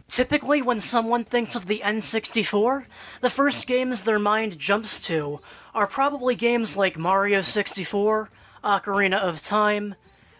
Typically, when someone thinks of the N64, the first games their mind jumps to are probably games like Mario 64, Ocarina of Time,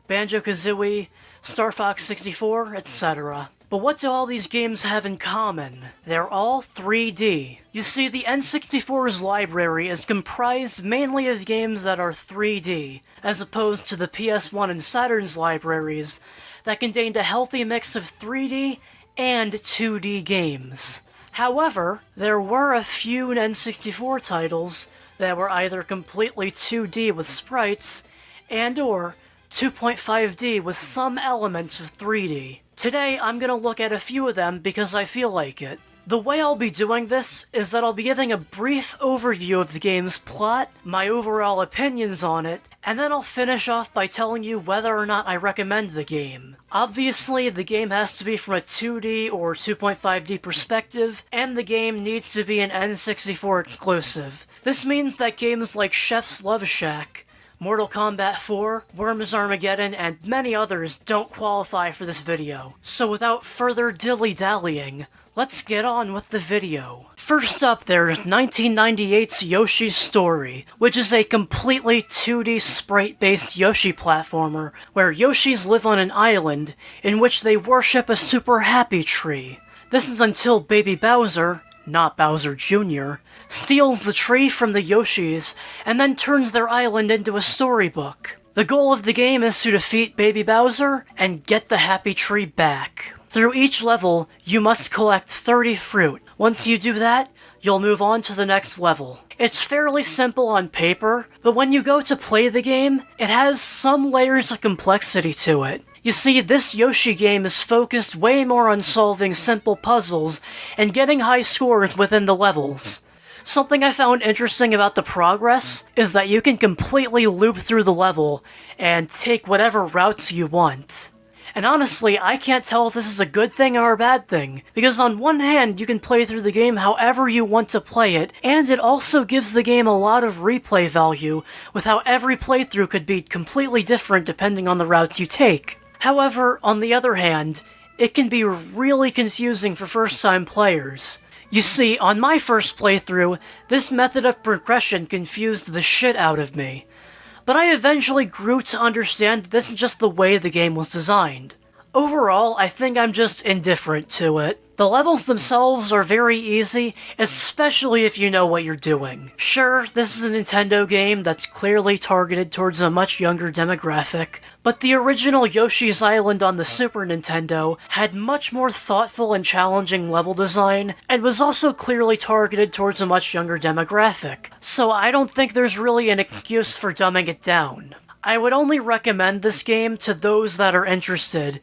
Banjo-Kazooie, Star Fox 64, etc. But what do all these games have in common? They're all 3D. You see, the N64's library is comprised mainly of games that are 3D, as opposed to the PS1 and Saturn's libraries that contained a healthy mix of 3D and 2D games. However, there were a few N64 titles that were either completely 2D with sprites and/or 2.5D with some elements of 3D. Today, I'm gonna look at a few of them because I feel like it. The way I'll be doing this is that I'll be giving a brief overview of the game's plot, my overall opinions on it, and then I'll finish off by telling you whether or not I recommend the game. Obviously, the game has to be from a 2D or 2.5D perspective, and the game needs to be an N64 exclusive. This means that games like Chef's Love Shack, Mortal Kombat 4, Worms Armageddon, and many others don't qualify for this video. So without further dilly-dallying, let's get on with the video. First up, there's 1998's Yoshi's Story, which is a completely 2D sprite-based Yoshi platformer, where Yoshis live on an island in which they worship a super happy tree. This is until Baby Bowser, not Bowser Jr., steals the tree from the Yoshis and then turns their island into a storybook. The goal of the game is to defeat Baby Bowser and get the happy tree back. Through each level, you must collect 30 fruit. Once you do that, you'll move on to the next level. It's fairly simple on paper, but when you go to play the game, it has some layers of complexity to it. You see, this Yoshi game is focused way more on solving simple puzzles and getting high scores within the levels. Something I found interesting about the progress is that you can completely loop through the level and take whatever routes you want. And honestly, I can't tell if this is a good thing or a bad thing, because on one hand, you can play through the game however you want to play it, and it also gives the game a lot of replay value, with how every playthrough could be completely different depending on the routes you take. However, on the other hand, it can be really confusing for first-time players. You see, on my first playthrough, this method of progression confused the shit out of me. But I eventually grew to understand that this is just the way the game was designed. Overall, I think I'm just indifferent to it. The levels themselves are very easy, especially if you know what you're doing. Sure, this is a Nintendo game that's clearly targeted towards a much younger demographic, but the original Yoshi's Island on the Super Nintendo had much more thoughtful and challenging level design, and was also clearly targeted towards a much younger demographic. So I don't think there's really an excuse for dumbing it down. I would only recommend this game to those that are interested.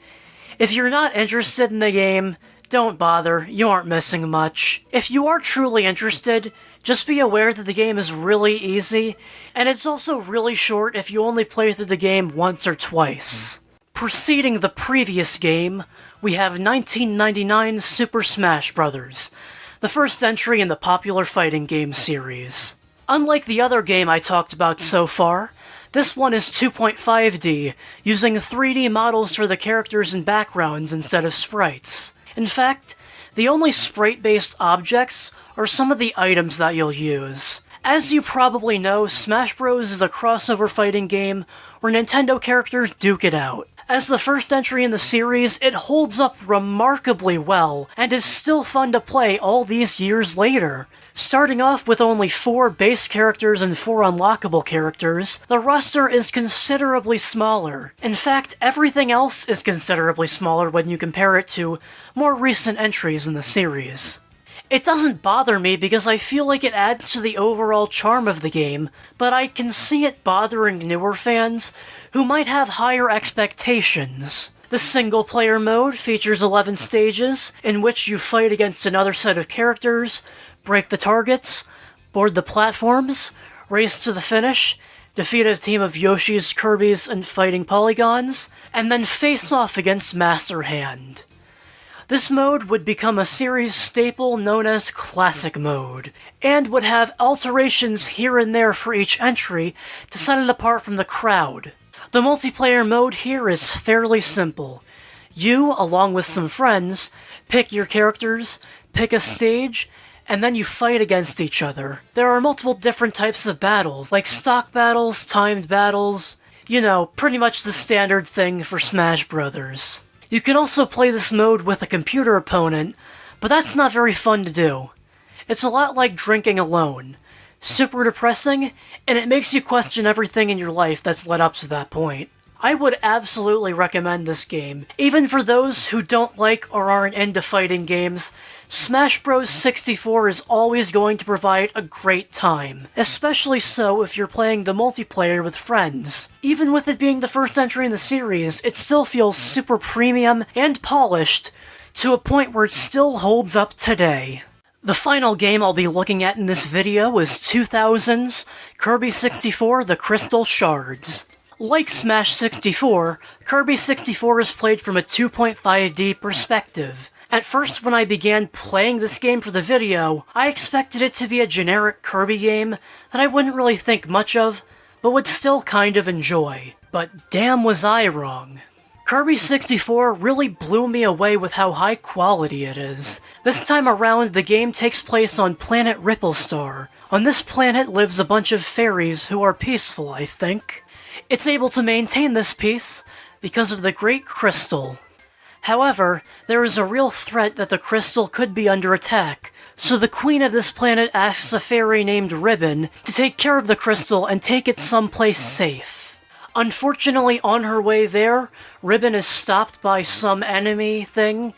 If you're not interested in the game, don't bother, you aren't missing much. If you are truly interested, just be aware that the game is really easy, and it's also really short if you only play through the game once or twice. Preceding the previous game, we have 1999's Super Smash Bros., the first entry in the popular fighting game series. Unlike the other game I talked about so far, this one is 2.5D, using 3D models for the characters and backgrounds instead of sprites. In fact, the only sprite-based objects are some of the items that you'll use. As you probably know, Smash Bros. Is a crossover fighting game where Nintendo characters duke it out. As the first entry in the series, it holds up remarkably well, and is still fun to play all these years later. Starting off with only 4 base characters and 4 unlockable characters, the roster is considerably smaller. In fact, everything else is considerably smaller when you compare it to more recent entries in the series. It doesn't bother me because I feel like it adds to the overall charm of the game, but I can see it bothering newer fans who might have higher expectations. The single-player mode features 11 stages, in which you fight against another set of characters, break the targets, board the platforms, race to the finish, defeat a team of Yoshis, Kirbys, and fighting polygons, and then face off against Master Hand. This mode would become a series staple known as Classic Mode, and would have alterations here and there for each entry to set it apart from the crowd. The multiplayer mode here is fairly simple. You, along with some friends, pick your characters, pick a stage, and then you fight against each other. There are multiple different types of battles, like stock battles, timed battles, you know, pretty much the standard thing for Smash Brothers. You can also play this mode with a computer opponent, but that's not very fun to do. It's a lot like drinking alone. Super depressing, and it makes you question everything in your life that's led up to that point. I would absolutely recommend this game. Even for those who don't like or aren't into fighting games, Smash Bros. 64 is always going to provide a great time. Especially so if you're playing the multiplayer with friends. Even with it being the first entry in the series, it still feels super premium and polished to a point where it still holds up today. The final game I'll be looking at in this video is 2000's Kirby 64 The Crystal Shards. Like Smash 64, Kirby 64 is played from a 2.5D perspective. At first, when I began playing this game for the video, I expected it to be a generic Kirby game that I wouldn't really think much of, but would still kind of enjoy. But damn was I wrong. Kirby 64 really blew me away with how high quality it is. This time around, the game takes place on planet Ripplestar. On this planet lives a bunch of fairies who are peaceful, I think. It's able to maintain this peace because of the Great Crystal. However, there is a real threat that the crystal could be under attack, so the queen of this planet asks a fairy named Ribbon to take care of the crystal and take it someplace safe. Unfortunately, on her way there, Ribbon is stopped by some enemy thing,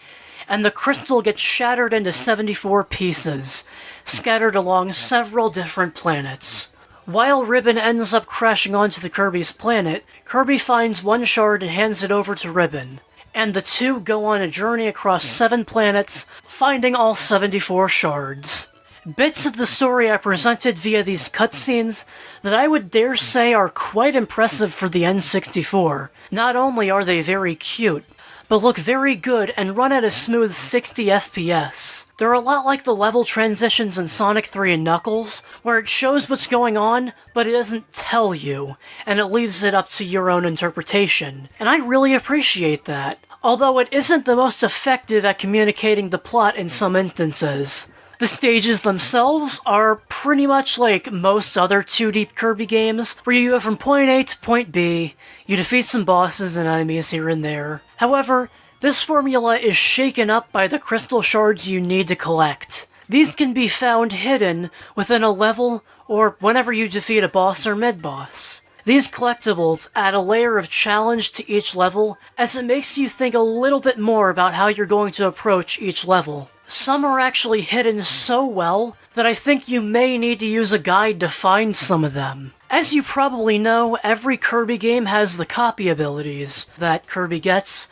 and the crystal gets shattered into 74 pieces, scattered along several different planets. While Ribbon ends up crashing onto the Kirby's planet, Kirby finds one shard and hands it over to Ribbon, and the two go on a journey across 7 planets, finding all 74 shards. Bits of the story are presented via these cutscenes that I would dare say are quite impressive for the N64. Not only are they very cute, but look very good and run at a smooth 60 FPS. They're a lot like the level transitions in Sonic 3 and Knuckles, where it shows what's going on, but it doesn't tell you, and it leaves it up to your own interpretation. And I really appreciate that, although it isn't the most effective at communicating the plot in some instances. The stages themselves are pretty much like most other 2D Kirby games, where you go from point A to point B, you defeat some bosses and enemies here and there. However, this formula is shaken up by the crystal shards you need to collect. These can be found hidden within a level or whenever you defeat a boss or mid-boss. These collectibles add a layer of challenge to each level, as it makes you think a little bit more about how you're going to approach each level. Some are actually hidden so well that I think you may need to use a guide to find some of them. As you probably know, every Kirby game has the copy abilities that Kirby gets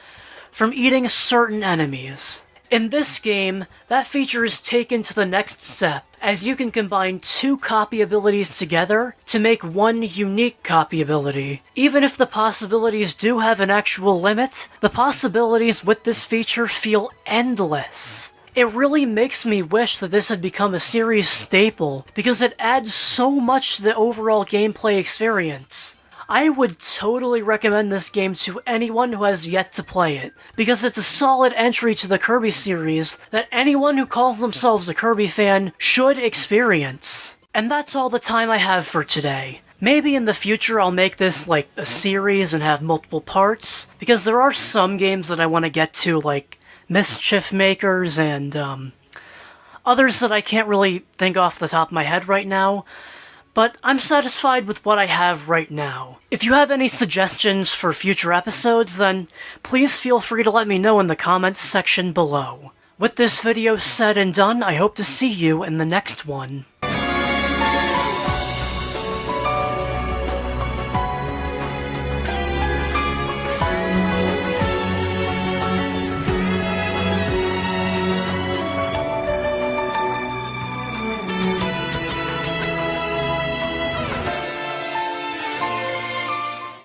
from eating certain enemies. In this game, that feature is taken to the next step, as you can combine 2 copy abilities together to make one unique copy ability. Even if the possibilities do have an actual limit, the possibilities with this feature feel endless. It really makes me wish that this had become a series staple, because it adds so much to the overall gameplay experience. I would totally recommend this game to anyone who has yet to play it, because it's a solid entry to the Kirby series that anyone who calls themselves a Kirby fan should experience. And that's all the time I have for today. Maybe in the future I'll make this like a series and have multiple parts, because there are some games that I want to get to, like Mischief Makers and others that I can't really think off the top of my head right now, but I'm satisfied with what I have right now. If you have any suggestions for future episodes, then please feel free to let me know in the comments section below. With this video said and done, I hope to see you in the next one.